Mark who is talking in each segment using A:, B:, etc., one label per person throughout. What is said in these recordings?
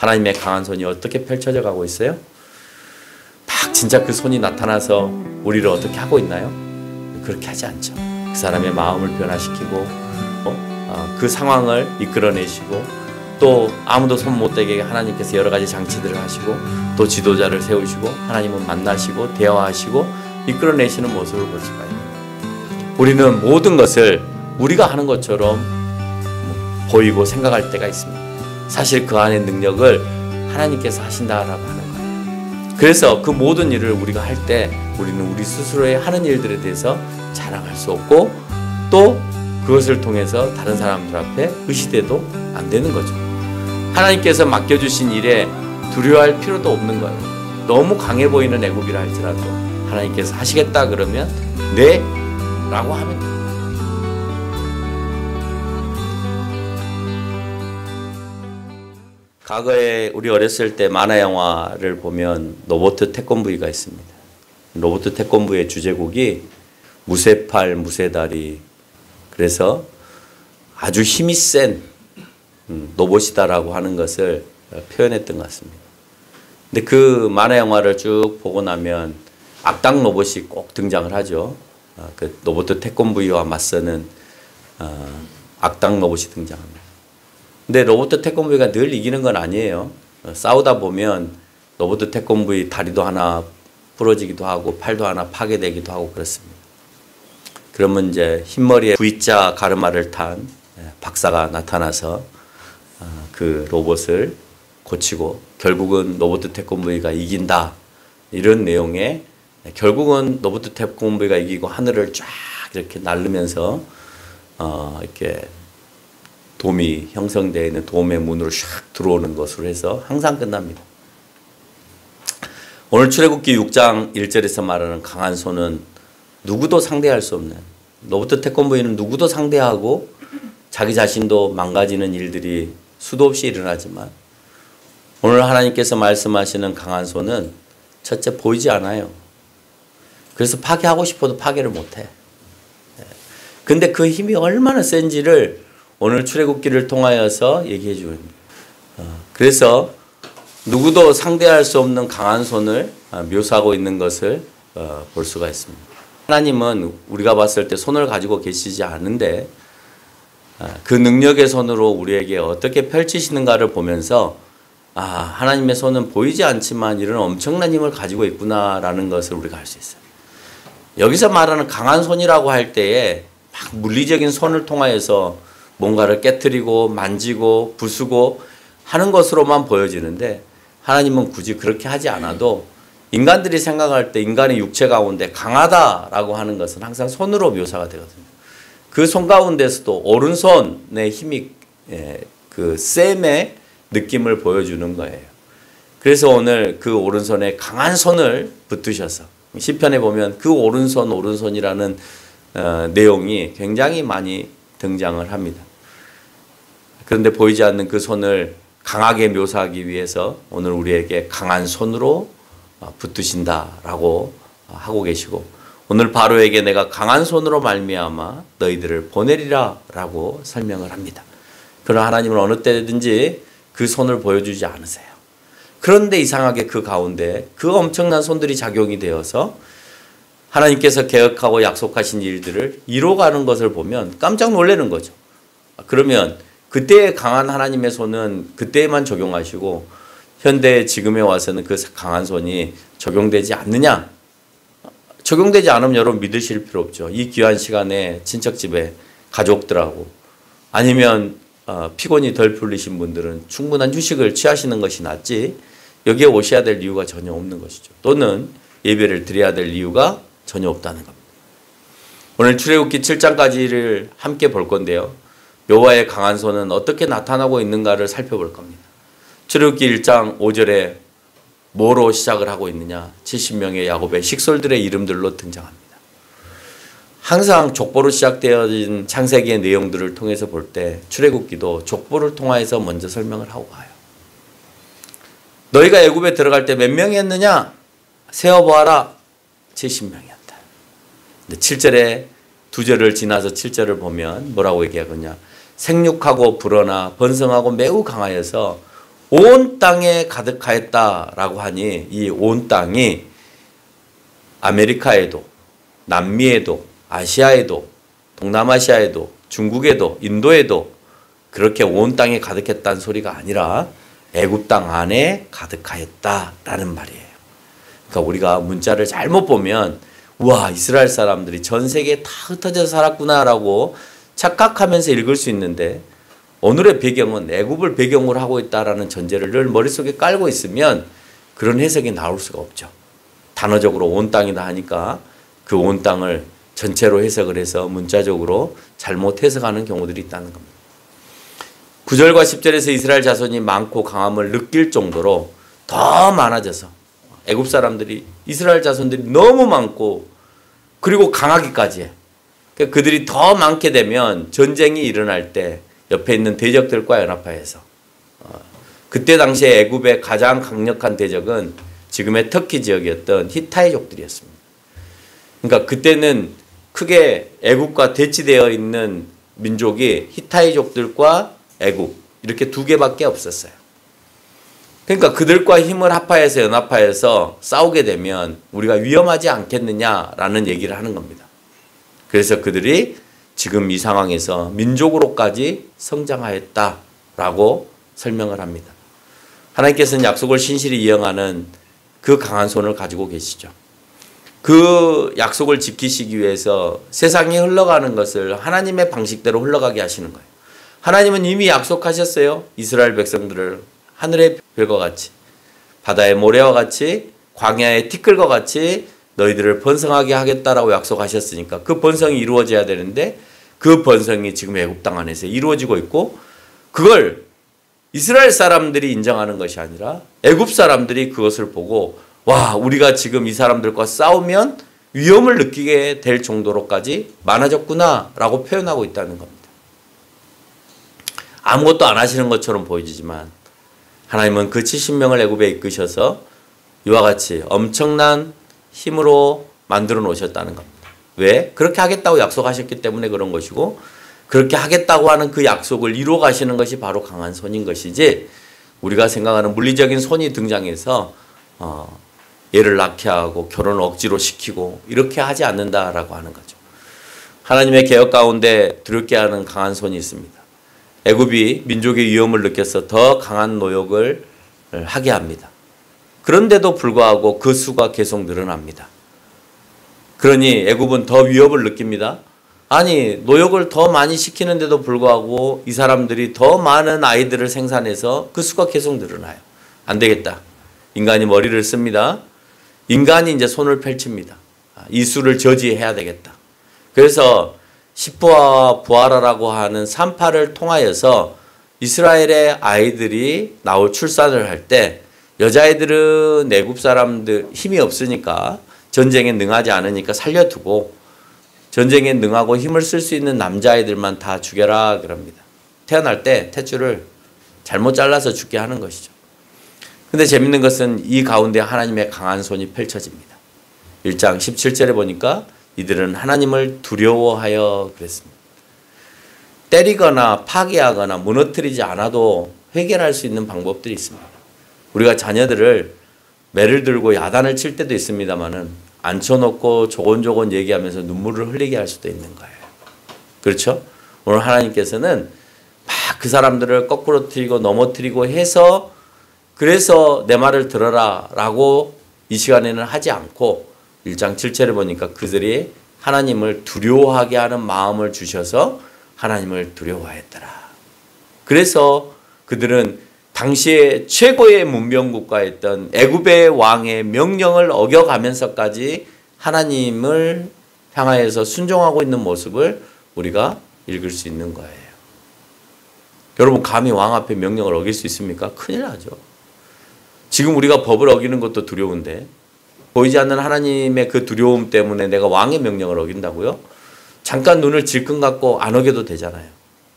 A: 하나님의 강한 손이 어떻게 펼쳐져 가고 있어요? 막 진짜 그 손이 나타나서 우리를 어떻게 하고 있나요? 그렇게 하지 않죠. 그 사람의 마음을 변화시키고 그 상황을 이끌어내시고 또 아무도 손 못 대게 하나님께서 여러 가지 장치들을 하시고 또 지도자를 세우시고 하나님은 만나시고 대화하시고 이끌어내시는 모습을 볼 수가 있습니다. 우리는 모든 것을 우리가 하는 것처럼 보이고 생각할 때가 있습니다. 사실 그 안의 능력을 하나님께서 하신다라고 하는 거예요. 그래서 그 모든 일을 우리가 할 때 우리는 우리 스스로의 하는 일들에 대해서 자랑할 수 없고 또 그것을 통해서 다른 사람들 앞에 의시돼도 안 되는 거죠. 하나님께서 맡겨주신 일에 두려워할 필요도 없는 거예요. 너무 강해 보이는 애굽이라 할지라도 하나님께서 하시겠다 그러면 네 라고 하면 돼요. 과거에 우리 어렸을 때 만화 영화를 보면 로버트 태권브이가 있습니다. 로버트 태권브이의 주제곡이 무쇠팔 무쇠다리, 그래서 아주 힘이 센 로봇이다라고 하는 것을 표현했던 것 같습니다. 근데 그 만화 영화를 쭉 보고 나면 악당 로봇이 꼭 등장을 하죠. 그 로버트 태권브이와 맞서는 악당 로봇이 등장합니다. 근데 로버트 태권브이가 늘 이기는 건 아니에요. 싸우다 보면 로버트 태권브이 다리도 하나 부러지기도 하고 팔도 하나 파괴되기도 하고 그렇습니다. 그러면 이제 흰머리에 V자 가르마를 탄 박사가 나타나서 그 로봇을 고치고 결국은 로버트 태권브이가 이긴다, 이런 내용의, 결국은 로버트 태권브이가 이기고 하늘을 쫙 이렇게 날르면서 이렇게 돔이 형성되어 있는 돔의 문으로 샥 들어오는 것으로 해서 항상 끝납니다. 오늘 출애굽기 6장 1절에서 말하는 강한 손은 누구도 상대할 수 없는, 로버트 태권브이는 누구도 상대하고 자기 자신도 망가지는 일들이 수도 없이 일어나지만 오늘 하나님께서 말씀하시는 강한 손은 첫째 보이지 않아요. 그래서 파괴하고 싶어도 파괴를 못해. 근데 그 힘이 얼마나 센지를 오늘 출애굽기를 통하여서 얘기해 줍니다. 그래서 누구도 상대할 수 없는 강한 손을 묘사하고 있는 것을 볼 수가 있습니다. 하나님은 우리가 봤을 때 손을 가지고 계시지 않은데 그 능력의 손으로 우리에게 어떻게 펼치시는가를 보면서 하나님의 손은 보이지 않지만 이런 엄청난 힘을 가지고 있구나라는 것을 우리가 알 수 있어요. 여기서 말하는 강한 손이라고 할 때에 막 물리적인 손을 통하여서 뭔가를 깨트리고 만지고 부수고 하는 것으로만 보여지는데 하나님은 굳이 그렇게 하지 않아도 인간들이 생각할 때 인간의 육체 가운데 강하다라고 하는 것은 항상 손으로 묘사가 되거든요. 그 손 가운데서도 오른손의 힘이 그 셈의 느낌을 보여주는 거예요. 그래서 오늘 그 오른손에 강한 손을 붙드셔서 시편에 보면 그 오른손이라는 내용이 굉장히 많이 등장을 합니다. 그런데 보이지 않는 그 손을 강하게 묘사하기 위해서 오늘 우리에게 강한 손으로 붙드신다라고 하고 계시고, 오늘 바로에게 내가 강한 손으로 말미암아 너희들을 보내리라 라고 설명을 합니다. 그러나 하나님은 어느 때든지 그 손을 보여주지 않으세요. 그런데 이상하게 그 가운데 그 엄청난 손들이 작용이 되어서 하나님께서 계획하고 약속하신 일들을 이뤄가는 것을 보면 깜짝 놀라는 거죠. 그러면 그때의 강한 하나님의 손은 그때에만 적용하시고 현대 지금에 와서는 그 강한 손이 적용되지 않느냐? 적용되지 않으면 여러분 믿으실 필요 없죠. 이 귀한 시간에 친척집에 가족들하고 아니면 피곤이 덜 풀리신 분들은 충분한 휴식을 취하시는 것이 낫지 여기에 오셔야 될 이유가 전혀 없는 것이죠. 또는 예배를 드려야 될 이유가 전혀 없다는 겁니다. 오늘 출애굽기 7장까지를 함께 볼 건데요. 여호와의 강한 손은 어떻게 나타나고 있는가를 살펴볼 겁니다. 출애굽기 1장 5절에 뭐로 시작을 하고 있느냐? 70명의 야곱의 식솔들의 이름들로 등장합니다. 항상 족보로 시작되어진 창세기의 내용들을 통해서 볼 때 출애굽기도 족보를 통해서 먼저 설명을 하고 가요. 너희가 애굽에 들어갈 때 몇 명이었느냐? 세어보아라. 70명이었다. 근데 7절에 2절을 지나서 7절을 보면 뭐라고 얘기하거든요? 생육하고 불어나 번성하고 매우 강하여서 온 땅에 가득하였다라고 하니 이 온 땅이 아메리카에도 남미에도 아시아에도 동남아시아에도 중국에도 인도에도 그렇게 온 땅에 가득했다는 소리가 아니라 애굽 땅 안에 가득하였다라는 말이에요. 그러니까 우리가 문자를 잘못 보면 우와 이스라엘 사람들이 전 세계에 다 흩어져 살았구나라고 착각하면서 읽을 수 있는데 오늘의 배경은 애굽을 배경으로 하고 있다라는 전제를 늘 머릿속에 깔고 있으면 그런 해석이 나올 수가 없죠. 단어적으로 온 땅이다 하니까 그 온 땅을 전체로 해석을 해서 문자적으로 잘못 해석하는 경우들이 있다는 겁니다. 9절과 10절에서 이스라엘 자손이 많고 강함을 느낄 정도로 더 많아져서 애굽 사람들이 이스라엘 자손들이 너무 많고 그리고 강하기까지 해. 그러니까 그들이 더 많게 되면 전쟁이 일어날 때 옆에 있는 대적들과 연합하여서 그때 당시에 애굽의 가장 강력한 대적은 지금의 터키 지역이었던 히타이족들이었습니다. 그러니까 그때는 크게 애굽과 대치되어 있는 민족이 히타이족들과 애굽 이렇게 두 개밖에 없었어요. 그러니까 그들과 힘을 합하여서 연합하여서 싸우게 되면 우리가 위험하지 않겠느냐라는 얘기를 하는 겁니다. 그래서 그들이 지금 이 상황에서 민족으로까지 성장하였다라고 설명을 합니다. 하나님께서는 약속을 신실히 이행하는 그 강한 손을 가지고 계시죠. 그 약속을 지키시기 위해서 세상이 흘러가는 것을 하나님의 방식대로 흘러가게 하시는 거예요. 하나님은 이미 약속하셨어요. 이스라엘 백성들을 하늘의 별과 같이 바다의 모래와 같이 광야의 티끌과 같이 너희들을 번성하게 하겠다라고 약속하셨으니까 그 번성이 이루어져야 되는데 그 번성이 지금 애굽 땅 안에서 이루어지고 있고 그걸 이스라엘 사람들이 인정하는 것이 아니라 애굽 사람들이 그것을 보고 와 우리가 지금 이 사람들과 싸우면 위험을 느끼게 될 정도로까지 많아졌구나라고 표현하고 있다는 겁니다. 아무것도 안 하시는 것처럼 보여지지만 하나님은 그 70명을 애굽에 이끄셔서 이와 같이 엄청난 힘으로 만들어 놓으셨다는 겁니다. 왜? 그렇게 하겠다고 약속하셨기 때문에 그런 것이고 그렇게 하겠다고 하는 그 약속을 이루어 가시는 것이 바로 강한 손인 것이지 우리가 생각하는 물리적인 손이 등장해서 얘를 낳게 하고 결혼을 억지로 시키고 이렇게 하지 않는다라고 하는 거죠. 하나님의 개혁 가운데 두렵게 하는 강한 손이 있습니다. 애굽이 민족의 위험을 느껴서 더 강한 노역을 하게 합니다. 그런데도 불구하고 그 수가 계속 늘어납니다. 그러니 애굽은 더 위협을 느낍니다. 아니 노역을 더 많이 시키는데도 불구하고 이 사람들이 더 많은 아이들을 생산해서 그 수가 계속 늘어나요. 안 되겠다. 인간이 머리를 씁니다. 인간이 이제 손을 펼칩니다. 이 수를 저지해야 되겠다. 그래서 시프와 부하라라고 하는 산파를 통하여서 이스라엘의 아이들이 출산을 할 때 여자아이들은 애굽 사람들 힘이 없으니까 전쟁에 능하지 않으니까 살려두고 전쟁에 능하고 힘을 쓸 수 있는 남자아이들만 다 죽여라 그럽니다. 태어날 때 탯줄을 잘못 잘라서 죽게 하는 것이죠. 근데 재밌는 것은 이 가운데 하나님의 강한 손이 펼쳐집니다. 1장 17절에 보니까 이들은 하나님을 두려워하여 그랬습니다. 때리거나 파괴하거나 무너뜨리지 않아도 해결할 수 있는 방법들이 있습니다. 우리가 자녀들을 매를 들고 야단을 칠 때도 있습니다만은 앉혀놓고 조곤조곤 얘기하면서 눈물을 흘리게 할 수도 있는 거예요. 그렇죠? 오늘 하나님께서는 막 그 사람들을 거꾸로 틀리고 넘어뜨리고 해서 그래서 내 말을 들어라 라고 이 시간에는 하지 않고 1장 7절을 보니까 그들이 하나님을 두려워하게 하는 마음을 주셔서 하나님을 두려워했더라. 그래서 그들은 당시에 최고의 문명국가였던 애굽의 왕의 명령을 어겨가면서까지 하나님을 향하여서 순종하고 있는 모습을 우리가 읽을 수 있는 거예요. 여러분 감히 왕 앞에 명령을 어길 수 있습니까? 큰일 나죠. 지금 우리가 법을 어기는 것도 두려운데 보이지 않는 하나님의 그 두려움 때문에 내가 왕의 명령을 어긴다고요? 잠깐 눈을 질끈 감고 안 어겨도 되잖아요.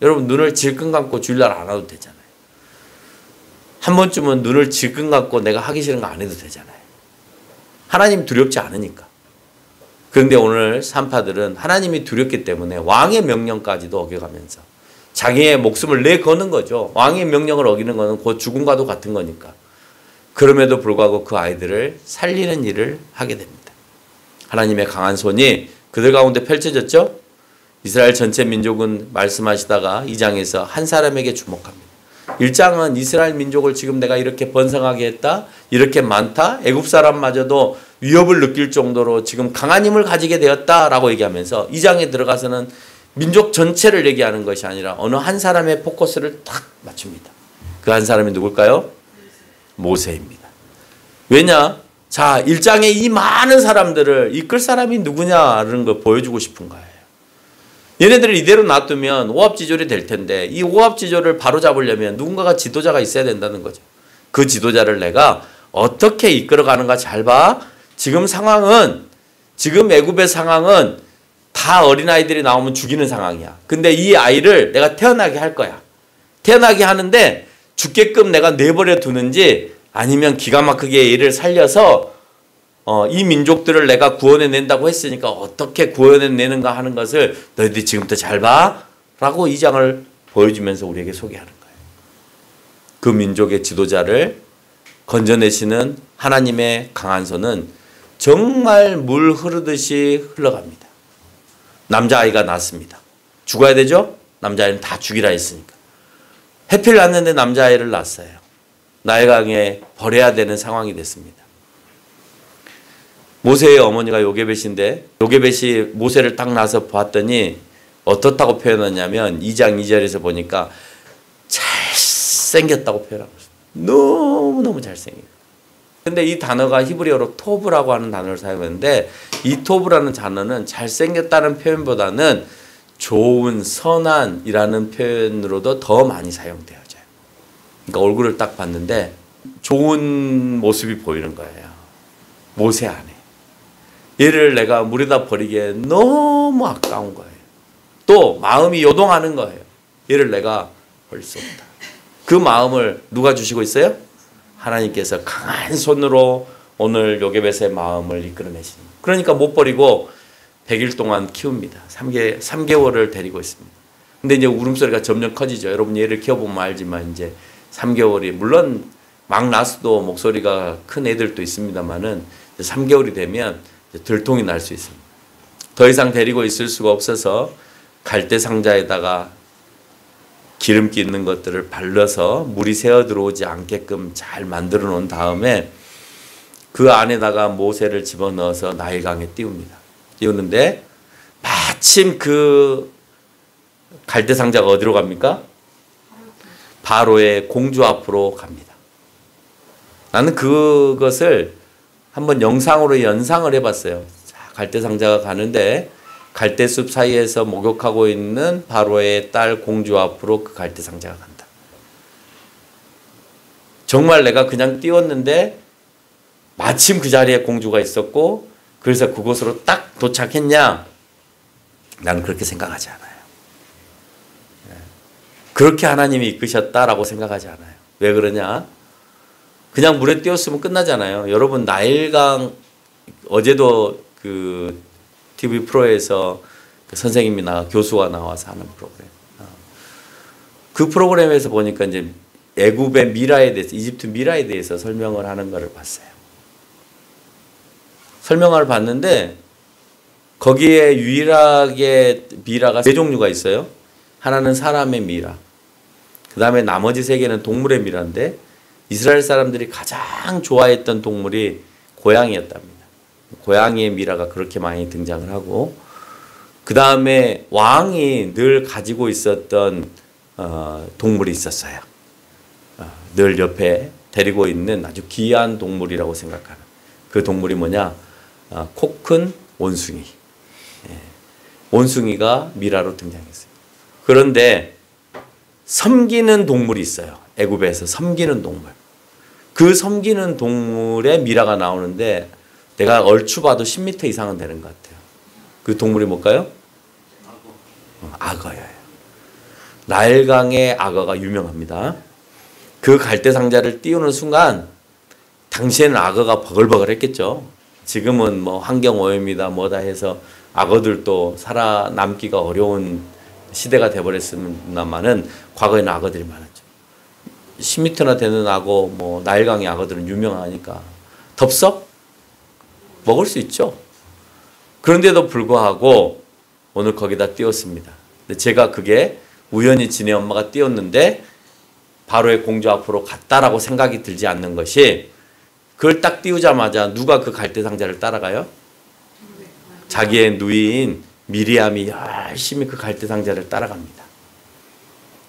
A: 여러분 눈을 질끈 감고 주일날 안 와도 되잖아요. 한 번쯤은 눈을 질끈 감고 내가 하기 싫은 거 안 해도 되잖아요. 하나님 두렵지 않으니까. 그런데 오늘 산파들은 하나님이 두렵기 때문에 왕의 명령까지도 어겨가면서 자기의 목숨을 내거는 거죠. 왕의 명령을 어기는 것은 곧 죽음과도 같은 거니까. 그럼에도 불구하고 그 아이들을 살리는 일을 하게 됩니다. 하나님의 강한 손이 그들 가운데 펼쳐졌죠. 이스라엘 전체 민족은 말씀하시다가 2장에서 한 사람에게 주목합니다. 1장은 이스라엘 민족을 지금 내가 이렇게 번성하게 했다, 이렇게 많다, 애굽 사람마저도 위협을 느낄 정도로 지금 강한 힘을 가지게 되었다라고 얘기하면서 2장에 들어가서는 민족 전체를 얘기하는 것이 아니라 어느 한 사람의 포커스를 딱 맞춥니다. 그 한 사람이 누굴까요? 모세입니다. 왜냐? 자, 1장에 이 많은 사람들을 이끌 사람이 누구냐는 걸 보여주고 싶은 거예요. 얘네들을 이대로 놔두면 오합지졸이 될 텐데 이 오합지졸을 바로잡으려면 누군가가 지도자가 있어야 된다는 거죠. 그 지도자를 내가 어떻게 이끌어가는가 잘 봐. 지금 상황은, 지금 애굽의 상황은 다 어린아이들이 나오면 죽이는 상황이야. 근데 이 아이를 내가 태어나게 할 거야. 태어나게 하는데 죽게끔 내가 내버려 두는지 아니면 기가 막히게 얘를 살려서 이 민족들을 내가 구원해 낸다고 했으니까 어떻게 구원해 내는가 하는 것을 너희들이 지금부터 잘 봐 라고 2장을 보여주면서 우리에게 소개하는 거예요. 그 민족의 지도자를 건져내시는 하나님의 강한 손은 정말 물 흐르듯이 흘러갑니다. 남자아이가 낳습니다. 죽어야 되죠? 남자아이는 다 죽이라 했으니까. 해필 낳는데 남자아이를 낳았어요. 나일강에 버려야 되는 상황이 됐습니다. 모세의 어머니가 요게벳인데 요게벳이 모세를 딱 나서 봤더니 어떻다고 표현하냐면 2장 2절에서 보니까 잘생겼다고 표현하고 있어요. 너무너무 잘생겨요. 근데 이 단어가 히브리어로 토브라고 하는 단어를 사용했는데 이 토브라는 단어는 잘생겼다는 표현보다는 좋은, 선한이라는 표현으로도 더 많이 사용되어져요. 그러니까 얼굴을 딱 봤는데 좋은 모습이 보이는 거예요. 모세 안에. 얘를 내가 물에다 버리기에 너무 아까운 거예요. 또 마음이 요동하는 거예요. 얘를 내가 버릴 수 없다. 그 마음을 누가 주시고 있어요? 하나님께서 강한 손으로 오늘 요게벳의 마음을 이끌어내시는. 그러니까 못 버리고 100일 동안 키웁니다. 3개월을 데리고 있습니다. 근데 이제 울음소리가 점점 커지죠. 여러분 얘를 키워보면 알지만 이제 3개월이 물론 막 낳아도 목소리가 큰 애들도 있습니다만은 3개월이 되면 들통이 날 수 있습니다. 더 이상 데리고 있을 수가 없어서 갈대 상자에다가 기름기 있는 것들을 발라서 물이 새어 들어오지 않게끔 잘 만들어 놓은 다음에 그 안에다가 모세를 집어넣어서 나일강에 띄웁니다. 띄우는데 마침 그 갈대 상자가 어디로 갑니까? 바로의 공주 앞으로 갑니다. 나는 그것을 한번 영상으로 연상을 해봤어요. 갈대 상자가 가는데 갈대숲 사이에서 목욕하고 있는 바로의 딸 공주 앞으로 그 갈대 상자가 간다. 정말 내가 그냥 띄웠는데 마침 그 자리에 공주가 있었고 그래서 그곳으로 딱 도착했냐? 나는 그렇게 생각하지 않아요. 그렇게 하나님이 이끄셨다라고 생각하지 않아요. 왜 그러냐? 그냥 물에 띄웠으면 끝나잖아요. 여러분 나일강 어제도 그 TV 프로에서 그 선생님이 교수가 나와서 하는 프로그램. 그 프로그램에서 보니까 이제 애굽의 미라에 대해서 이집트 미라에 대해서 설명을 하는 것을 봤어요. 설명을 봤는데 거기에 유일하게 미라가 3종류가 있어요. 하나는 사람의 미라. 그 다음에 나머지 3개는 동물의 미라인데 이스라엘 사람들이 가장 좋아했던 동물이 고양이였답니다. 고양이의 미라가 그렇게 많이 등장을 하고 그 다음에 왕이 늘 가지고 있었던 동물이 있었어요. 늘 옆에 데리고 있는 아주 귀한 동물이라고 생각하는 그 동물이 뭐냐? 코 큰 원숭이. 원숭이가 미라로 등장했어요. 그런데 섬기는 동물이 있어요. 애굽에서 섬기는 동물. 그 섬기는 동물의 미라가 나오는데 내가 얼추 봐도 10m 이상은 되는 것 같아요. 그 동물이 뭘까요? 악어예요. 나일강의 악어가 유명합니다. 그 갈대 상자를 띄우는 순간 당시에는 악어가 버글버글 했겠죠. 지금은 뭐 환경오염이다 뭐다 해서 악어들도 살아남기가 어려운 시대가 돼버렸습니다만은 과거에는 악어들이 많았죠. 10m나 되는 악어, 뭐 나일강의 악어들은 유명하니까 덥석 먹을 수 있죠. 그런데도 불구하고 오늘 거기다 띄웠습니다. 근데 제가 그게 우연히 지네 엄마가 띄웠는데 바로의 공주 앞으로 갔다라고 생각이 들지 않는 것이, 그걸 딱 띄우자마자 누가 그 갈대 상자를 따라가요? 자기의 누이인 미리암이 열심히 그 갈대 상자를 따라갑니다.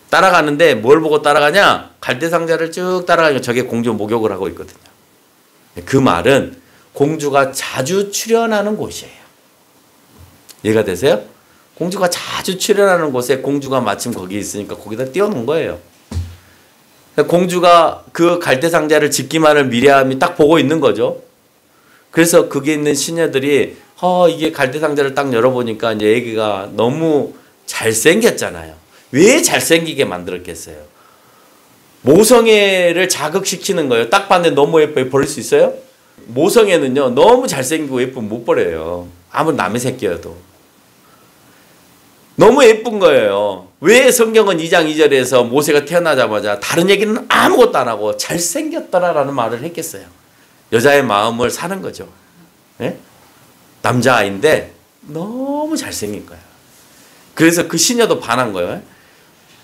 A: 따라가는데 뭘 보고 따라가냐? 갈대 상자를 쭉 따라가니까 저게 공주 목욕을 하고 있거든요. 그 말은 공주가 자주 출연하는 곳이에요. 이해가 되세요? 공주가 자주 출연하는 곳에 공주가 마침 거기 있으니까 거기다 띄워놓은 거예요. 공주가 그 갈대 상자를 짓기만을 미리암이 딱 보고 있는 거죠. 그래서 거기에 있는 시녀들이 이게 갈대 상자를 딱 열어보니까 이제 애기가 너무 잘생겼잖아요. 왜 잘생기게 만들었겠어요? 모성애를 자극시키는 거예요. 딱 봤는데 너무 예뻐요. 버릴 수 있어요? 모성애는요, 너무 잘생기고 예쁘면 못 버려요. 아무리 남의 새끼여도. 너무 예쁜 거예요. 왜 성경은 2장 2절에서 모세가 태어나자마자 다른 얘기는 아무것도 안 하고 잘생겼더라라는 말을 했겠어요? 여자의 마음을 사는 거죠. 네? 남자아이인데 너무 잘생긴 거예요. 그래서 그 시녀도 반한 거예요.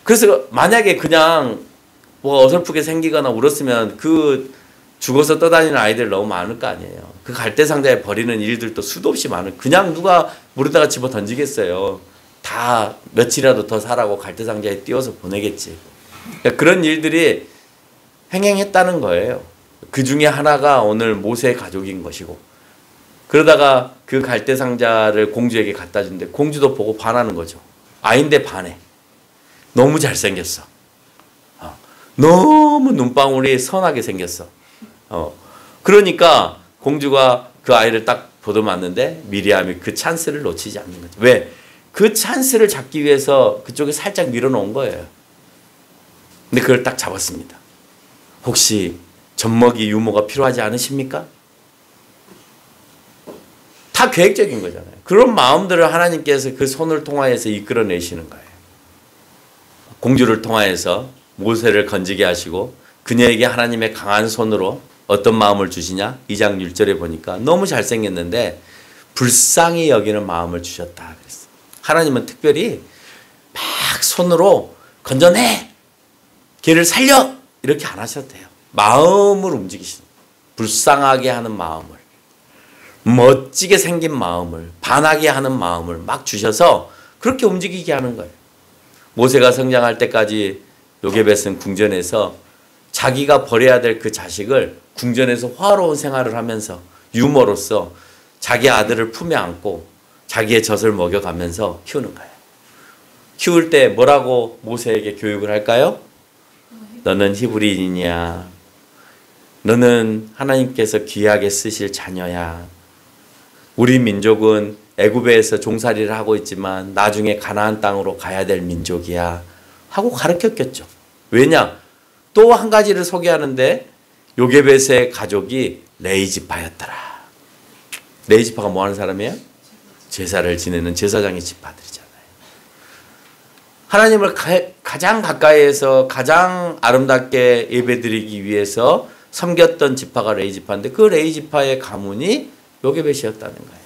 A: 그래서 만약에 그냥 뭐 어설프게 생기거나 울었으면 그 죽어서 떠다니는 아이들 너무 많을 거 아니에요. 그 갈대 상자에 버리는 일들도 수도 없이 많을. 그냥 누가 물에다가 집어 던지겠어요. 다 며칠이라도 더 살라고 갈대 상자에 띄워서 보내겠지. 그러니까 그런 일들이 행행했다는 거예요. 그 중에 하나가 오늘 모세의 가족인 것이고, 그러다가 그 갈대 상자를 공주에게 갖다 준대. 공주도 보고 반하는 거죠. 아인데 반해. 너무 잘생겼어. 너무 눈방울이 선하게 생겼어. 그러니까 공주가 그 아이를 딱 보듬었는데 미리암이 그 찬스를 놓치지 않는 거죠. 왜? 그 찬스를 잡기 위해서 그쪽에 살짝 밀어놓은 거예요. 근데 그걸 딱 잡았습니다. 혹시 젖먹이 유모가 필요하지 않으십니까? 다 계획적인 거잖아요. 그런 마음들을 하나님께서 그 손을 통하여서 이끌어내시는 거예요. 공주를 통하여서 모세를 건지게 하시고 그녀에게 하나님의 강한 손으로 어떤 마음을 주시냐? 2장 1절에 보니까 너무 잘생겼는데 불쌍히 여기는 마음을 주셨다 그랬어요. 하나님은 특별히 막 손으로 건져내! 걔를 살려! 이렇게 안 하셔도 돼요. 마음을 움직이시는, 불쌍하게 하는 마음을, 멋지게 생긴 마음을, 반하게 하는 마음을 막 주셔서 그렇게 움직이게 하는 거예요. 모세가 성장할 때까지 요게벳은 궁전에서 자기가 버려야 될 그 자식을 궁전에서 화로운 생활을 하면서 유모로서 자기 아들을 품에 안고 자기의 젖을 먹여가면서 키우는 거예요. 키울 때 뭐라고 모세에게 교육을 할까요? 너는 히브리인이야. 너는 하나님께서 귀하게 쓰실 자녀야. 우리 민족은 애굽에서 종살이를 하고 있지만 나중에 가나안 땅으로 가야 될 민족이야 하고 가르쳤겠죠. 왜냐? 또 한 가지를 소개하는데 요게벳의 가족이 레이지파였더라. 레이지파가 뭐 하는 사람이에요? 제사를 지내는 제사장의 지파들이잖아요. 하나님을 가장 가까이에서 가장 아름답게 예배드리기 위해서 섬겼던 지파가 레이지파인데 그 레이지파의 가문이 요게벳이었다는 거예요.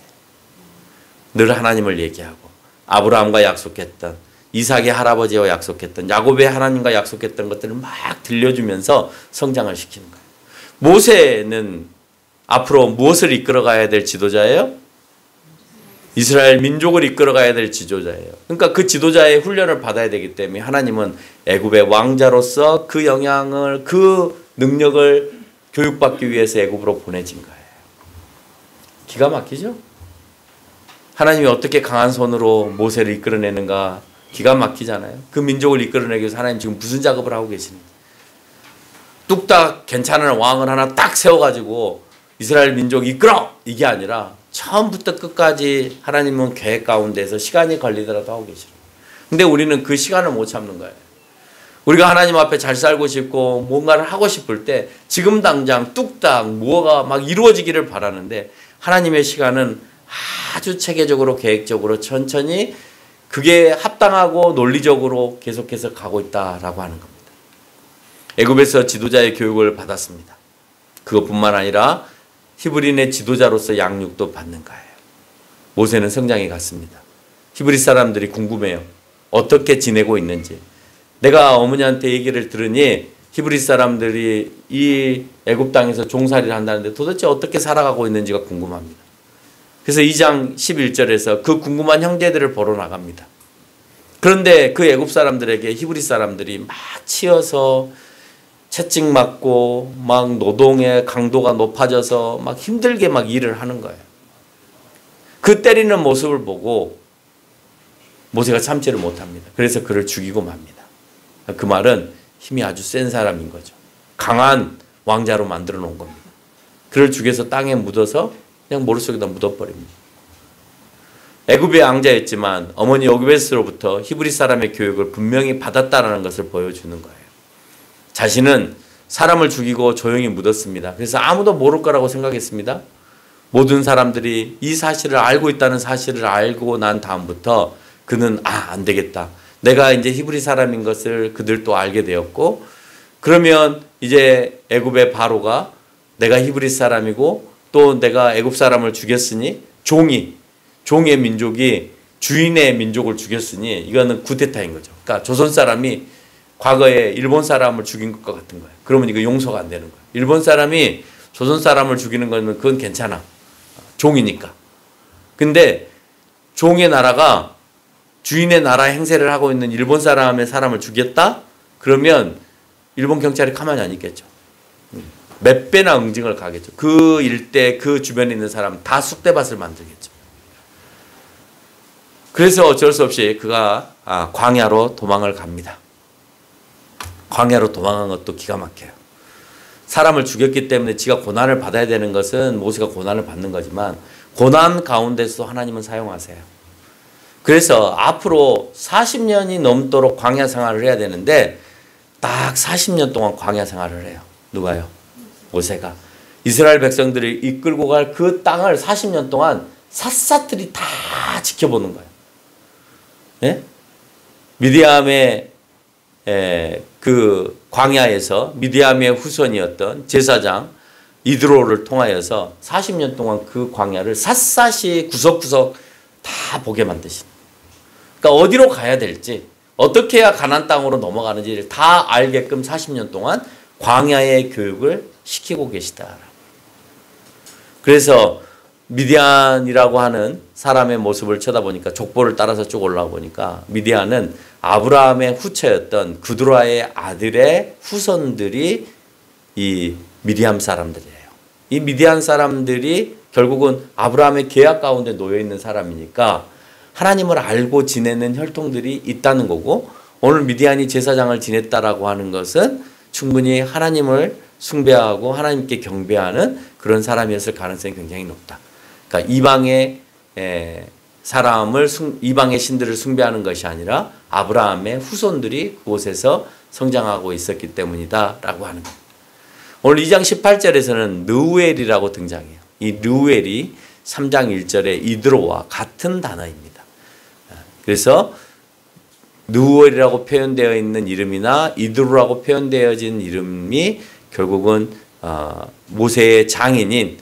A: 늘 하나님을 얘기하고 아브라함과 약속했던, 이삭의 할아버지와 약속했던, 야곱의 하나님과 약속했던 것들을 막 들려주면서 성장을 시키는 거예요. 모세는 앞으로 무엇을 이끌어가야 될 지도자예요? 이스라엘 민족을 이끌어가야 될 지도자예요. 그러니까 그 지도자의 훈련을 받아야 되기 때문에 하나님은 애굽의 왕자로서 그 영향을, 그 능력을 교육받기 위해서 애굽으로 보내진 거예요. 기가 막히죠? 하나님이 어떻게 강한 손으로 모세를 이끌어내는가 기가 막히잖아요. 그 민족을 이끌어내기 위해서 하나님 지금 무슨 작업을 하고 계십니까? 뚝딱 괜찮은 왕을 하나 딱 세워가지고 이스라엘 민족 이끌어! 이게 아니라 처음부터 끝까지 하나님은 계획 가운데서 시간이 걸리더라도 하고 계시는 거예요. 근데 우리는 그 시간을 못 참는 거예요. 우리가 하나님 앞에 잘 살고 싶고 뭔가를 하고 싶을 때 지금 당장 뚝딱 뭐가 막 이루어지기를 바라는데 하나님의 시간은 아주 체계적으로 계획적으로 천천히 그게 합당 타당하고 논리적으로 계속해서 가고 있다라고 하는 겁니다. 애굽에서 지도자의 교육을 받았습니다. 그것뿐만 아니라 히브리인의 지도자로서 양육도 받는 거예요. 모세는 성장해 갔습니다. 히브리 사람들이 궁금해요. 어떻게 지내고 있는지. 내가 어머니한테 얘기를 들으니 히브리 사람들이 이 애굽 땅에서 종살이를 한다는데 도대체 어떻게 살아가고 있는지가 궁금합니다. 그래서 2장 11절에서 그 궁금한 형제들을 보러 나갑니다. 그런데 그 애굽 사람들에게 히브리 사람들이 막 치여서 채찍 맞고 막 노동의 강도가 높아져서 막 힘들게 막 일을 하는 거예요. 그 때리는 모습을 보고 모세가 참지를 못합니다. 그래서 그를 죽이고 맙니다. 그 말은 힘이 아주 센 사람인 거죠. 강한 왕자로 만들어 놓은 겁니다. 그를 죽여서 땅에 묻어서 그냥 머릿속에다 묻어버립니다. 애굽의 왕자였지만 어머니 요게베스로부터 히브리 사람의 교육을 분명히 받았다라는 것을 보여주는 거예요. 자신은 사람을 죽이고 조용히 묻었습니다. 그래서 아무도 모를 거라고 생각했습니다. 모든 사람들이 이 사실을 알고 있다는 사실을 알고 난 다음부터 그는 안 되겠다. 내가 이제 히브리 사람인 것을 그들도 알게 되었고, 그러면 이제 애굽의 바로가 내가 히브리 사람이고 또 내가 애굽 사람을 죽였으니 종의 민족이 주인의 민족을 죽였으니 이거는 쿠데타인 거죠. 그러니까 조선 사람이 과거에 일본 사람을 죽인 것과 같은 거예요. 그러면 이거 용서가 안 되는 거예요. 일본 사람이 조선 사람을 죽이는 거는 그건 괜찮아. 종이니까. 근데 종의 나라가 주인의 나라 행세를 하고 있는 일본 사람의 사람을 죽였다? 그러면 일본 경찰이 가만히 안 있겠죠. 몇 배나 응징을 가겠죠. 그 일대 그 주변에 있는 사람 다 쑥대밭을 만들겠죠. 그래서 어쩔 수 없이 그가 광야로 도망을 갑니다. 광야로 도망한 것도 기가 막혀요. 사람을 죽였기 때문에 지가 고난을 받아야 되는 것은 모세가 고난을 받는 거지만 고난 가운데서도 하나님은 사용하세요. 그래서 앞으로 40년이 넘도록 광야 생활을 해야 되는데 딱 40년 동안 광야 생활을 해요. 누가요? 모세가. 이스라엘 백성들을 이끌고 갈 그 땅을 40년 동안 샅샅들이 다 지켜보는 거예요. 예? 미디암의 그 광야에서 미디암의 후손이었던 제사장 이드로를 통하여서 40년 동안 그 광야를 샅샅이 구석구석 다 보게 만드신. 그러니까 어디로 가야 될지, 어떻게 해야 가나안 땅으로 넘어가는지를 다 알게끔 40년 동안 광야의 교육을 시키고 계시다. 그래서 미디안이라고 하는 사람의 모습을 쳐다보니까 족보를 따라서 쭉 올라와 보니까 미디안은 아브라함의 후처였던 그두라의 아들의 후손들이 이 미디안 사람들이에요. 이 미디안 사람들이 결국은 아브라함의 계약 가운데 놓여 있는 사람이니까 하나님을 알고 지내는 혈통들이 있다는 거고, 오늘 미디안이 제사장을 지냈다라고 하는 것은 충분히 하나님을 숭배하고 하나님께 경배하는 그런 사람이었을 가능성이 굉장히 높다. 그러니까 이방의 사람을 이방의 신들을 숭배하는 것이 아니라 아브라함의 후손들이 그곳에서 성장하고 있었기 때문이다라고 하는 겁니다. 오늘 2장 18절에서는 느우엘이라고 등장해요. 이 느우엘이 3장 1절의 이드로와 같은 단어입니다. 그래서 느우엘이라고 표현되어 있는 이름이나 이드로라고 표현되어진 이름이 결국은 모세의 장인인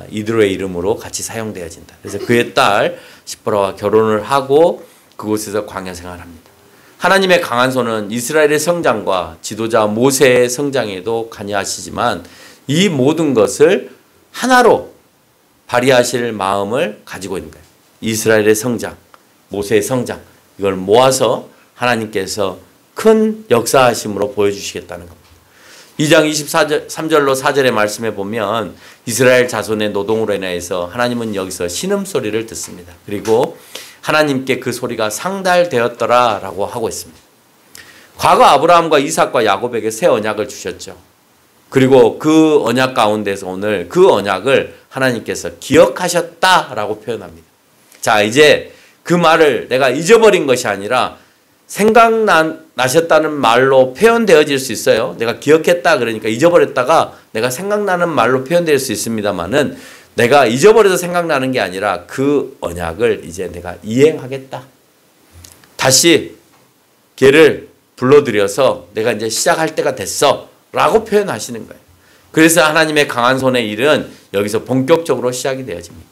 A: 이드로의 이름으로 같이 사용되어진다. 그래서 그의 딸 시보라와 결혼을 하고 그곳에서 광야 생활합니다. 하나님의 강한 손은 이스라엘의 성장과 지도자 모세의 성장에도 관여하시지만 이 모든 것을 하나로 발휘하실 마음을 가지고 있는 거예요. 이스라엘의 성장, 모세의 성장, 이걸 모아서 하나님께서 큰 역사하심으로 보여주시겠다는 겁니다. 2장 23절로 4절의 말씀에 보면 이스라엘 자손의 노동으로 인해서 하나님은 여기서 신음소리를 듣습니다. 그리고 하나님께 그 소리가 상달되었더라 라고 하고 있습니다. 과거 아브라함과 이삭과 야곱에게 새 언약을 주셨죠. 그리고 그 언약 가운데서 오늘 그 언약을 하나님께서 기억하셨다라고 표현합니다. 자, 이제 그 말을 내가 잊어버린 것이 아니라 생각나셨다는 말로 표현되어질 수 있어요. 내가 기억했다 그러니까 잊어버렸다가 내가 생각나는 말로 표현될 수 있습니다만은 내가 잊어버려서 생각나는 게 아니라 그 언약을 이제 내가 이행하겠다. 다시 걔를 불러들여서 내가 이제 시작할 때가 됐어 라고 표현하시는 거예요. 그래서 하나님의 강한 손의 일은 여기서 본격적으로 시작이 되어집니다.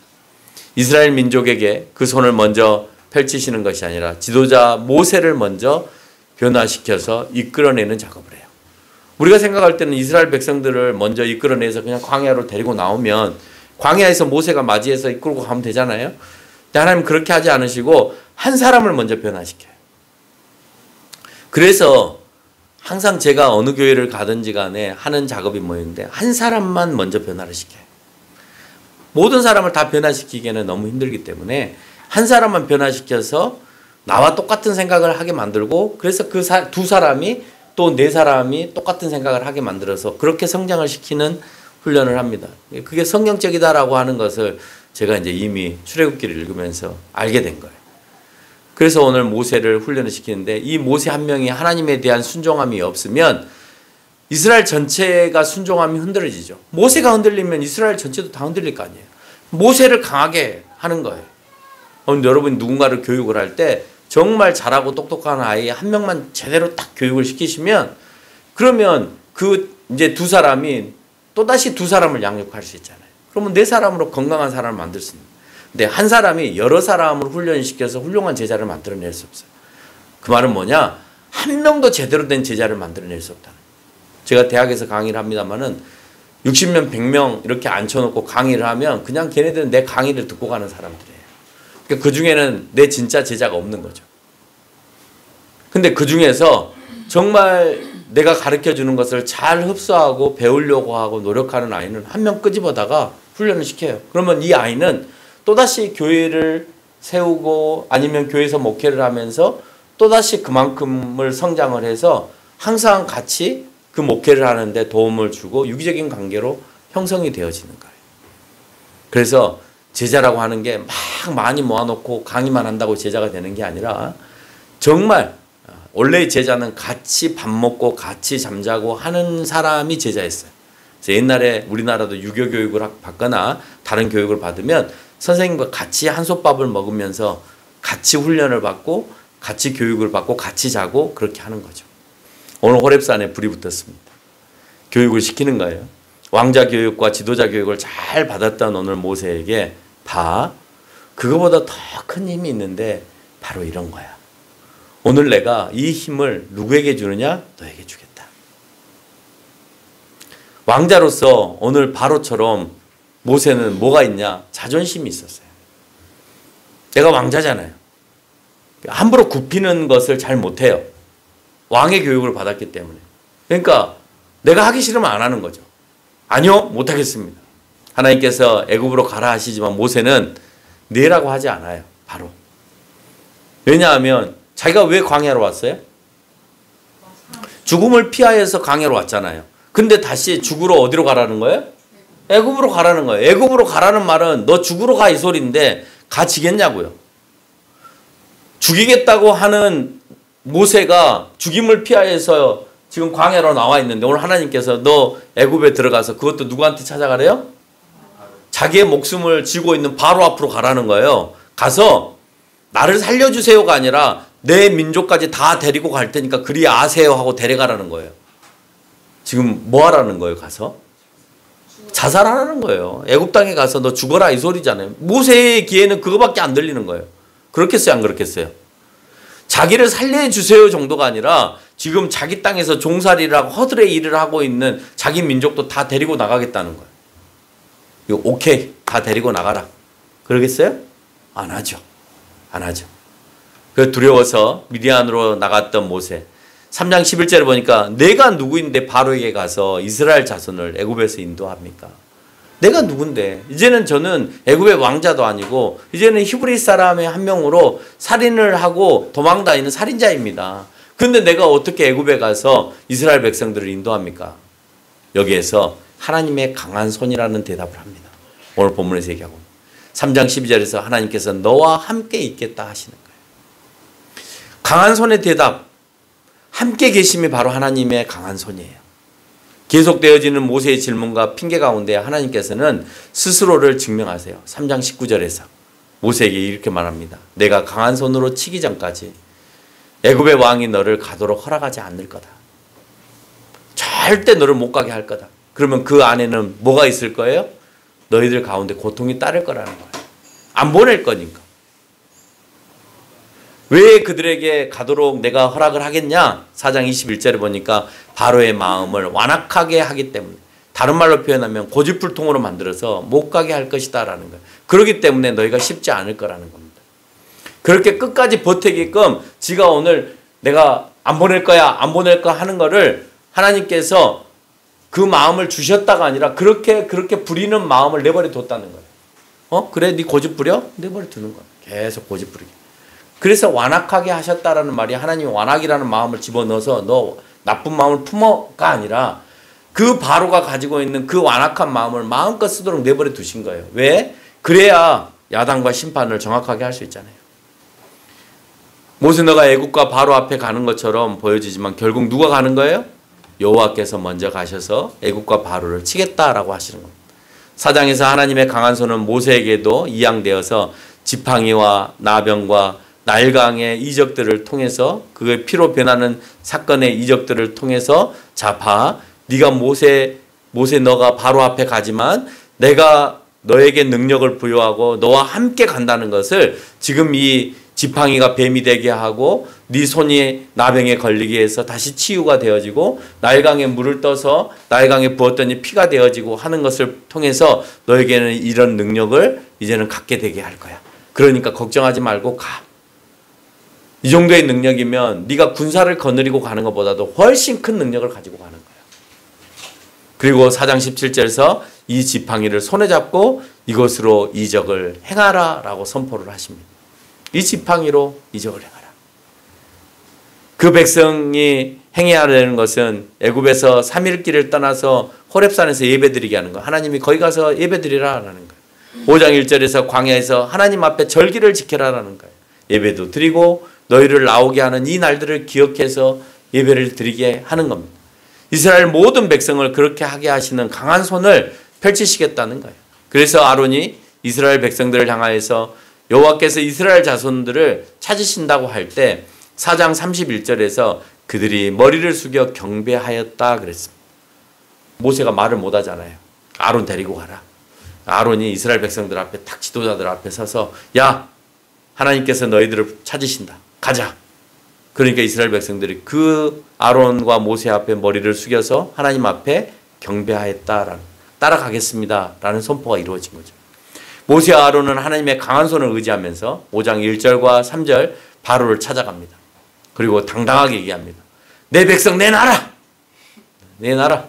A: 이스라엘 민족에게 그 손을 먼저 펼치시는 것이 아니라 지도자 모세를 먼저 변화시켜서 이끌어내는 작업을 해요. 우리가 생각할 때는 이스라엘 백성들을 먼저 이끌어내서 그냥 광야로 데리고 나오면 광야에서 모세가 맞이해서 이끌고 가면 되잖아요. 근데 하나님은 그렇게 하지 않으시고 한 사람을 먼저 변화시켜요. 그래서 항상 제가 어느 교회를 가든지 간에 하는 작업이 뭐였는데 한 사람만 먼저 변화를 시켜요. 모든 사람을 다 변화시키기에는 너무 힘들기 때문에 한 사람만 변화시켜서 나와 똑같은 생각을 하게 만들고 그래서 그 두 사람이 또 네 사람이 똑같은 생각을 하게 만들어서 그렇게 성장을 시키는 훈련을 합니다. 그게 성경적이다라고 하는 것을 제가 이제 이미 출애굽기를 읽으면서 알게 된 거예요. 그래서 오늘 모세를 훈련을 시키는데 이 모세 한 명이 하나님에 대한 순종함이 없으면 이스라엘 전체가 순종함이 흔들어지죠. 모세가 흔들리면 이스라엘 전체도 다 흔들릴 거 아니에요. 모세를 강하게 하는 거예요. 여러분 누군가를 교육을 할 때 정말 잘하고 똑똑한 아이 한 명만 제대로 딱 교육을 시키시면 그러면 그 이제 두 사람이 또다시 두 사람을 양육할 수 있잖아요. 그러면 네 사람으로 건강한 사람을 만들 수 있는. 근데 한 사람이 여러 사람을 훈련시켜서 훌륭한 제자를 만들어낼 수 없어요. 그 말은 뭐냐? 한 명도 제대로 된 제자를 만들어낼 수 없다는 거예요. 제가 대학에서 강의를 합니다마는 60명, 100명 이렇게 앉혀놓고 강의를 하면 그냥 걔네들은 내 강의를 듣고 가는 사람들이에요. 그러니까 그 중에는 내 진짜 제자가 없는 거죠. 근데 그 중에서 정말 내가 가르쳐 주는 것을 잘 흡수하고 배우려고 하고 노력하는 아이는 한 명 끄집어다가 훈련을 시켜요. 그러면 이 아이는 또다시 교회를 세우고 아니면 교회에서 목회를 하면서 또다시 그만큼을 성장을 해서 항상 같이 그 목회를 하는데 도움을 주고 유기적인 관계로 형성이 되어지는 거예요. 그래서 제자라고 하는 게 막 많이 모아놓고 강의만 한다고 제자가 되는 게 아니라 정말 원래 제자는 같이 밥 먹고 같이 잠자고 하는 사람이 제자였어요. 그래서 옛날에 우리나라도 유교 교육을 받거나 다른 교육을 받으면 선생님과 같이 한솥밥을 먹으면서 같이 훈련을 받고 같이 교육을 받고 같이 자고 그렇게 하는 거죠. 오늘 호렙산에 불이 붙었습니다. 교육을 시키는 거예요. 왕자 교육과 지도자 교육을 잘 받았던 오늘 모세에게 봐. 그거보다 더 큰 힘이 있는데 바로 이런 거야. 오늘 내가 이 힘을 누구에게 주느냐? 너에게 주겠다. 왕자로서 오늘 바로처럼 모세는 뭐가 있냐? 자존심이 있었어요. 내가 왕자잖아요. 함부로 굽히는 것을 잘 못해요. 왕의 교육을 받았기 때문에. 그러니까 내가 하기 싫으면 안 하는 거죠. 아니요, 못하겠습니다. 하나님께서 애굽으로 가라 하시지만 모세는 네라고 하지 않아요. 바로. 왜냐하면 자기가 왜 광야로 왔어요? 죽음을 피하여서 광야로 왔잖아요. 근데 다시 죽으러 어디로 가라는 거예요? 애굽으로 가라는 거예요. 애굽으로 가라는 말은 너 죽으러 가 이 소리인데 가지겠냐고요. 죽이겠다고 하는 모세가 죽임을 피하여서 지금 광야로 나와 있는데 오늘 하나님께서 너 애굽에 들어가서 그것도 누구한테 찾아가래요? 자기의 목숨을 쥐고 있는 바로 앞으로 가라는 거예요. 가서 나를 살려주세요가 아니라 내 민족까지 다 데리고 갈 테니까 그리 아세요 하고 데려가라는 거예요. 지금 뭐 하라는 거예요? 가서? 자살하라는 거예요. 애굽 땅에 가서 너 죽어라 이 소리잖아요. 모세의 귀에는 그거밖에 안 들리는 거예요. 그렇겠어요? 안 그렇겠어요? 자기를 살려주세요 정도가 아니라 지금 자기 땅에서 종살이를 하고 허들의 일을 하고 있는 자기 민족도 다 데리고 나가겠다는 거예요. 이거 오케이, 다 데리고 나가라. 그러겠어요? 안 하죠. 안 하죠. 그 두려워서 미디안으로 나갔던 모세. 3장 11절에 보니까 내가 누구인데 바로에게 가서 이스라엘 자손을 애굽에서 인도합니까? 내가 누군데? 이제는 저는 애굽의 왕자도 아니고 이제는 히브리 사람의 한 명으로 살인을 하고 도망다니는 살인자입니다. 근데 내가 어떻게 애굽에 가서 이스라엘 백성들을 인도합니까? 여기에서 하나님의 강한 손이라는 대답을 합니다. 오늘 본문에서 얘기하고 3장 12절에서 하나님께서 너와 함께 있겠다 하시는 거예요. 강한 손의 대답, 함께 계심이 바로 하나님의 강한 손이에요. 계속되어지는 모세의 질문과 핑계 가운데 하나님께서는 스스로를 증명하세요. 3장 19절에서 모세에게 이렇게 말합니다. 내가 강한 손으로 치기 전까지 애굽의 왕이 너를 가도록 허락하지 않을 거다. 절대 너를 못 가게 할 거다. 그러면 그 안에는 뭐가 있을 거예요? 너희들 가운데 고통이 따를 거라는 거예요. 안 보낼 거니까. 왜 그들에게 가도록 내가 허락을 하겠냐? 4장 21절에 보니까 바로의 마음을 완악하게 하기 때문에, 다른 말로 표현하면 고집불통으로 만들어서 못 가게 할 것이다 라는 거예요. 그렇기 때문에 너희가 쉽지 않을 거라는 겁니다. 그렇게 끝까지 버티게끔 지가 오늘 내가 안 보낼 거야, 안 보낼 거야 하는 거를 하나님께서 그 마음을 주셨다가 아니라 그렇게 부리는 마음을 내버려 뒀다는 거예요. 그래 네 고집 부려? 내버려 두는 거야. 계속 고집 부리게. 그래서 완악하게 하셨다라는 말이 하나님이 완악이라는 마음을 집어넣어서 너 나쁜 마음을 품어가 아니라 그 바로가 가지고 있는 그 완악한 마음을 마음껏 쓰도록 내버려 두신 거예요. 왜? 그래야 야단과 심판을 정확하게 할 수 있잖아요. 모세 너가 애국과 바로 앞에 가는 것처럼 보여지지만 결국 누가 가는 거예요? 여호와께서 먼저 가셔서 애국과 바로를 치겠다라고 하시는 겁니다. 4장에서 하나님의 강한 손은 모세에게도 이양되어서 지팡이와 나병과 나일강의 이적들을 통해서 그의 피로 변하는 사건의 이적들을 통해서 자 봐, 네가 모세 너가 바로 앞에 가지만 내가 너에게 능력을 부여하고 너와 함께 간다는 것을 지금 이 지팡이가 뱀이 되게 하고 네 손이 나병에 걸리게 해서 다시 치유가 되어지고 나일강에 물을 떠서 나일강에 부었더니 피가 되어지고 하는 것을 통해서 너에게는 이런 능력을 이제는 갖게 되게 할 거야. 그러니까 걱정하지 말고 가. 이 정도의 능력이면 네가 군사를 거느리고 가는 것보다도 훨씬 큰 능력을 가지고 가는 거야. 그리고 4장 17절에서 이 지팡이를 손에 잡고 이것으로 이적을 행하라 라고 선포를 하십니다. 이 지팡이로 이적을 행하라. 그 백성이 행해야 되는 것은 애굽에서 3일 길을 떠나서 호렙산에서 예배드리게 하는 거. 하나님이 거기 가서 예배드리라라는 거예요. 5장 1절에서 광야에서 하나님 앞에 절기를 지켜라라는 거예요. 예배도 드리고 너희를 나오게 하는 이 날들을 기억해서 예배를 드리게 하는 겁니다. 이스라엘 모든 백성을 그렇게 하게 하시는 강한 손을 펼치시겠다는 거예요. 그래서 아론이 이스라엘 백성들을 향하여서 여호와께서 이스라엘 자손들을 찾으신다고 할 때 4장 31절에서 그들이 머리를 숙여 경배하였다 그랬습니다. 모세가 말을 못하잖아요. 아론 데리고 가라. 아론이 이스라엘 백성들 앞에 탁 지도자들 앞에 서서 야 하나님께서 너희들을 찾으신다. 가자. 그러니까 이스라엘 백성들이 그 아론과 모세 앞에 머리를 숙여서 하나님 앞에 경배하였다라는 따라가겠습니다 라는 선포가 이루어진 거죠. 모세와 아론은 하나님의 강한 손을 의지하면서 5장 1절과 3절 바로를 찾아갑니다. 그리고 당당하게 얘기합니다. 내 백성 내놔라. 내놔라.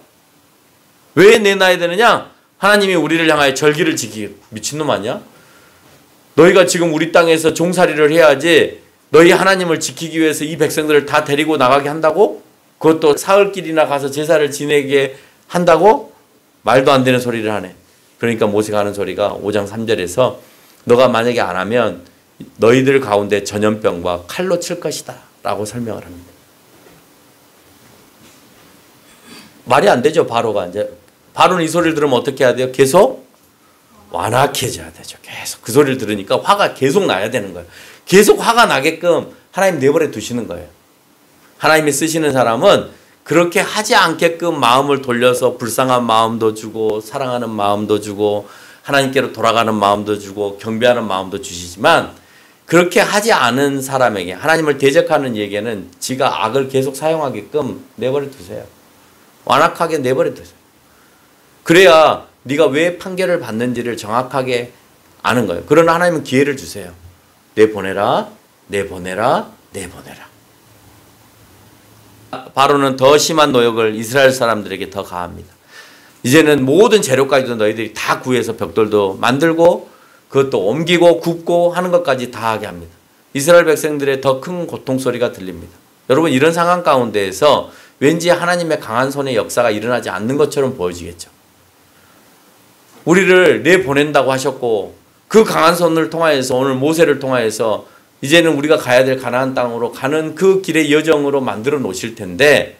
A: 왜 내놔야 되느냐? 하나님이 우리를 향하여 절기를 지키기. 미친놈 아니야? 너희가 지금 우리 땅에서 종살이를 해야지 너희 하나님을 지키기 위해서 이 백성들을 다 데리고 나가게 한다고? 그것도 사흘길이나 가서 제사를 지내게 한다고? 말도 안 되는 소리를 하네. 그러니까 모세가 하는 소리가 5장 3절에서 너가 만약에 안 하면 너희들 가운데 전염병과 칼로 칠 것이다 라고 설명을 합니다. 말이 안 되죠. 바로가 이제 바로는 이 소리를 들으면 어떻게 해야 돼요? 계속 완악해져야 되죠. 계속 그 소리를 들으니까 화가 계속 나야 되는 거예요. 계속 화가 나게끔 하나님 내버려 두시는 거예요. 하나님이 쓰시는 사람은 그렇게 하지 않게끔 마음을 돌려서 불쌍한 마음도 주고 사랑하는 마음도 주고 하나님께로 돌아가는 마음도 주고 경배하는 마음도 주시지만 그렇게 하지 않은 사람에게 하나님을 대적하는 얘기는 지가 악을 계속 사용하게끔 내버려 두세요. 완악하게 내버려 두세요. 그래야 네가 왜 판결을 받는지를 정확하게 아는 거예요. 그러나 하나님은 기회를 주세요. 내보내라, 내보내라, 내보내라. 바로는 더 심한 노역을 이스라엘 사람들에게 더 가합니다. 이제는 모든 재료까지도 너희들이 다 구해서 벽돌도 만들고 그것도 옮기고 굽고 하는 것까지 다 하게 합니다. 이스라엘 백성들의 더 큰 고통 소리가 들립니다. 여러분 이런 상황 가운데에서 왠지 하나님의 강한 손의 역사가 일어나지 않는 것처럼 보여지겠죠. 우리를 내보낸다고 하셨고 그 강한 손을 통하여서 오늘 모세를 통하여서 이제는 우리가 가야 될 가나안 땅으로 가는 그 길의 여정으로 만들어 놓으실 텐데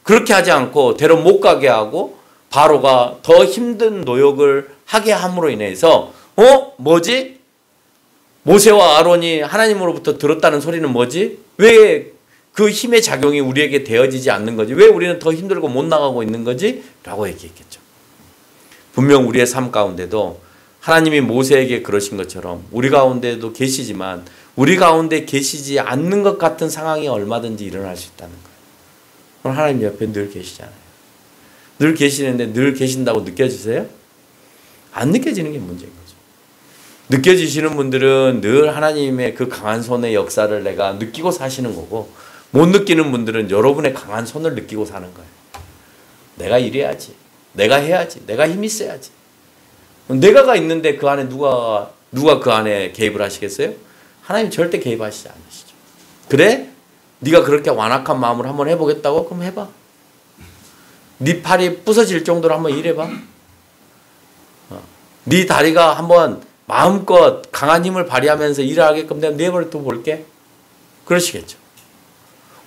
A: 그렇게 하지 않고 대로 못 가게 하고 바로가 더 힘든 노역을 하게 함으로 인해서 뭐지? 모세와 아론이 하나님으로부터 들었다는 소리는 뭐지? 왜 그 힘의 작용이 우리에게 되어지지 않는 거지. 왜 우리는 더 힘들고 못 나가고 있는 거지? 라고 얘기했겠죠. 분명 우리의 삶 가운데도 하나님이 모세에게 그러신 것처럼 우리 가운데도 계시지만 우리 가운데 계시지 않는 것 같은 상황이 얼마든지 일어날 수 있다는 거예요. 그럼 하나님 옆에 늘 계시잖아요. 늘 계시는데 늘 계신다고 느껴지세요? 안 느껴지는 게 문제인 거죠. 느껴지시는 분들은 늘 하나님의 그 강한 손의 역사를 내가 느끼고 사시는 거고, 못 느끼는 분들은 여러분의 강한 손을 느끼고 사는 거예요. 내가 이래야지. 내가 해야지. 내가 힘이 세야지. 내가가 있는데 그 안에 누가 그 안에 개입을 하시겠어요? 하나님 절대 개입하시지 않으시죠. 그래? 네가 그렇게 완악한 마음으로 한번 해보겠다고? 그럼 해봐. 네 팔이 부서질 정도로 한번 일해봐. 네 다리가 한번 마음껏 강한 힘을 발휘하면서 일하게끔 내가 내버려 둬 볼게. 그러시겠죠.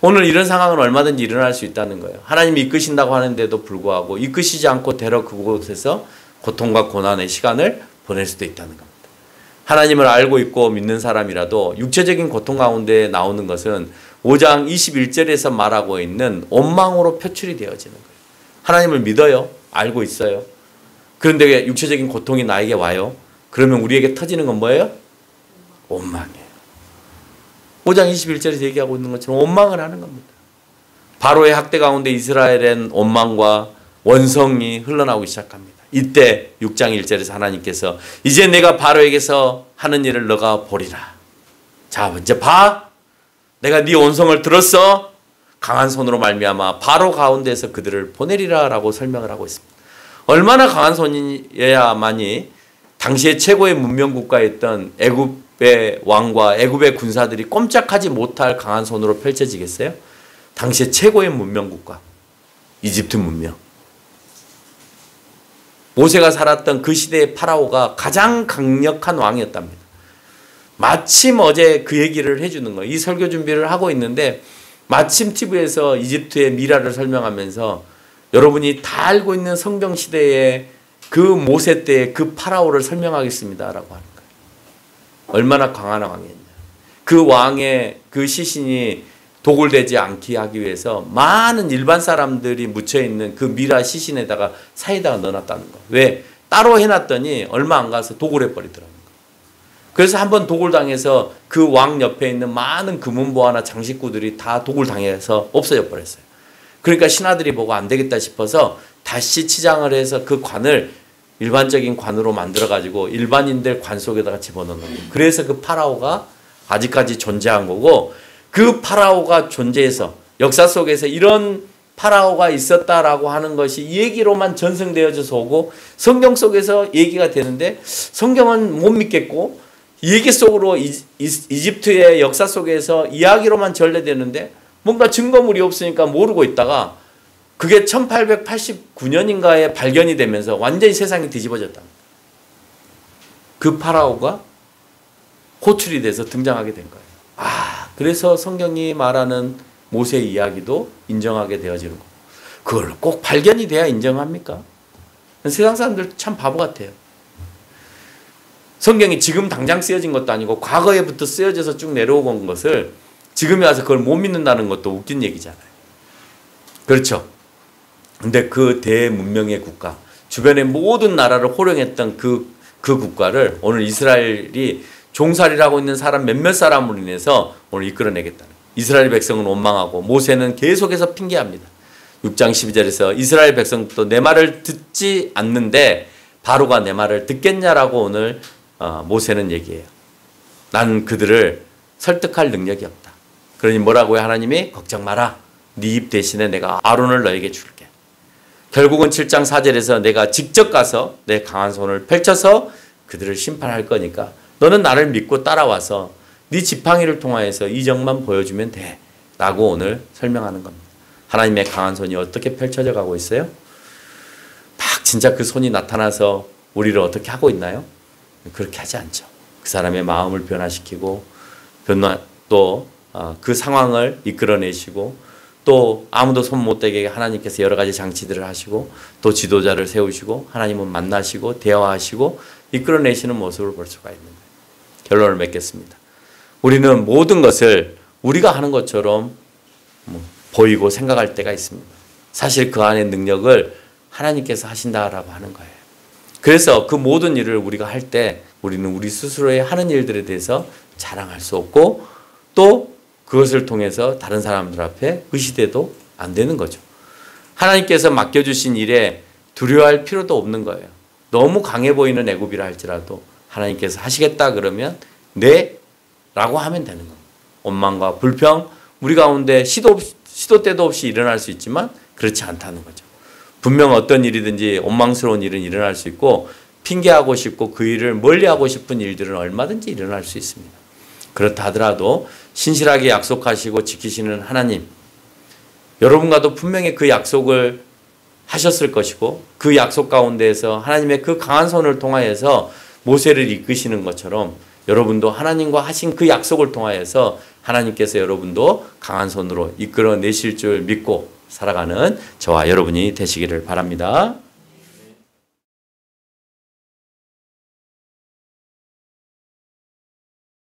A: 오늘 이런 상황은 얼마든지 일어날 수 있다는 거예요. 하나님이 이끄신다고 하는데도 불구하고 이끄시지 않고 대러 그곳에서 고통과 고난의 시간을 보낼 수도 있다는 겁니다. 하나님을 알고 있고 믿는 사람이라도 육체적인 고통 가운데 나오는 것은 5장 21절에서 말하고 있는 원망으로 표출이 되어지는 거예요. 하나님을 믿어요. 알고 있어요. 그런데 육체적인 고통이 나에게 와요. 그러면 우리에게 터지는 건 뭐예요? 원망이에요. 5장 21절에서 얘기하고 있는 것처럼 원망을 하는 겁니다. 바로의 학대 가운데 이스라엘엔 원망과 원성이 흘러나오기 시작합니다. 이때 6장 1절에서 하나님께서 이제 내가 바로에게서 하는 일을 너가 보리라. 자, 이제 봐. 내가 네 원성을 들었어. 강한 손으로 말미암아 바로 가운데서 그들을 보내리라 라고 설명을 하고 있습니다. 얼마나 강한 손이어야만이 당시에 최고의 문명 국가였던 애굽의 왕과 애굽의 군사들이 꼼짝하지 못할 강한 손으로 펼쳐지겠어요? 당시에 최고의 문명 국가, 이집트 문명. 모세가 살았던 그 시대의 파라오가 가장 강력한 왕이었답니다. 마침 어제 그 얘기를 해주는 거예요. 이 설교 준비를 하고 있는데 마침 TV에서 이집트의 미라를 설명하면서 여러분이 다 알고 있는 성경 시대의 그 모세 때의 그 파라오를 설명하겠습니다 라고 하는 거예요. 얼마나 강한 왕이었냐. 그 왕의 그 시신이 도굴되지 않게 하기 위해서 많은 일반 사람들이 묻혀있는 그 미라 시신에다가 사이다가 넣어놨다는 거예요. 왜? 따로 해놨더니 얼마 안 가서 도굴해버리더라고요. 그래서 한번 도굴당해서 그 왕 옆에 있는 많은 금은보화나 장식구들이 다 도굴당해서 없어져 버렸어요. 그러니까 신하들이 보고 안 되겠다 싶어서 다시 치장을 해서 그 관을 일반적인 관으로 만들어가지고 일반인들 관 속에다가 집어넣는 거예요. 그래서 그 파라오가 아직까지 존재한 거고, 그 파라오가 존재해서 역사 속에서 이런 파라오가 있었다라고 하는 것이 얘기로만 전승되어져서 오고 성경 속에서 얘기가 되는데 성경은 못 믿겠고 얘기 속으로 이집트의 역사 속에서 이야기로만 전래되는데 뭔가 증거물이 없으니까 모르고 있다가 그게 1889년인가에 발견이 되면서 완전히 세상이 뒤집어졌다. 그 파라오가 호출이 돼서 등장하게 된 거예요. 그래서 성경이 말하는 모세 이야기도 인정하게 되어지는 거고, 그걸 꼭 발견이 돼야 인정합니까? 세상 사람들 참 바보 같아요. 성경이 지금 당장 쓰여진 것도 아니고 과거에부터 쓰여져서 쭉 내려오고 온 것을 지금에 와서 그걸 못 믿는다는 것도 웃긴 얘기잖아요. 그렇죠? 근데 그 대문명의 국가, 주변의 모든 나라를 호령했던 그 국가를 오늘 이스라엘이 종살이를 하고 있는 사람 몇몇 사람으로 인해서 오늘 이끌어내겠다는 거예요. 이스라엘 백성은 원망하고 모세는 계속해서 핑계합니다. 6장 12절에서 이스라엘 백성도 내 말을 듣지 않는데 바로가 내 말을 듣겠냐라고 오늘 모세는 얘기해요. 난 그들을 설득할 능력이 없다. 그러니 뭐라고요? 하나님이 걱정 마라. 네 입 대신에 내가 아론을 너에게 줄게. 결국은 7장 4절에서 내가 직접 가서 내 강한 손을 펼쳐서 그들을 심판할 거니까 너는 나를 믿고 따라와서 네 지팡이를 통하여서 이적만 보여주면 돼 라고 오늘 설명하는 겁니다. 하나님의 강한 손이 어떻게 펼쳐져 가고 있어요? 막 진짜 그 손이 나타나서 우리를 어떻게 하고 있나요? 그렇게 하지 않죠. 그 사람의 마음을 변화시키고 또 그 상황을 이끌어내시고 또 아무도 손 못 대게 하나님께서 여러 가지 장치들을 하시고 또 지도자를 세우시고 하나님은 만나시고 대화하시고 이끌어내시는 모습을 볼 수가 있는 거예요. 결론을 맺겠습니다. 우리는 모든 것을 우리가 하는 것처럼 보이고 생각할 때가 있습니다. 사실 그 안의 능력을 하나님께서 하신다라고 하는 거예요. 그래서 그 모든 일을 우리가 할 때 우리는 우리 스스로의 하는 일들에 대해서 자랑할 수 없고 또 그것을 통해서 다른 사람들 앞에 의시돼도 안 되는 거죠. 하나님께서 맡겨주신 일에 두려워할 필요도 없는 거예요. 너무 강해 보이는 애굽이라 할지라도 하나님께서 하시겠다 그러면 네 라고 하면 되는 겁니다. 원망과 불평 우리 가운데 시도 때도 없이 일어날 수 있지만 그렇지 않다는 거죠. 분명 어떤 일이든지 원망스러운 일은 일어날 수 있고 핑계하고 싶고 그 일을 멀리하고 싶은 일들은 얼마든지 일어날 수 있습니다. 그렇다 하더라도 신실하게 약속하시고 지키시는 하나님, 여러분과도 분명히 그 약속을 하셨을 것이고 그 약속 가운데에서 하나님의 그 강한 손을 통하여서 모세를 이끄시는 것처럼 여러분도 하나님과 하신 그 약속을 통하여서 하나님께서 여러분도 강한 손으로 이끌어내실 줄 믿고 살아가는 저와 여러분이 되시기를 바랍니다.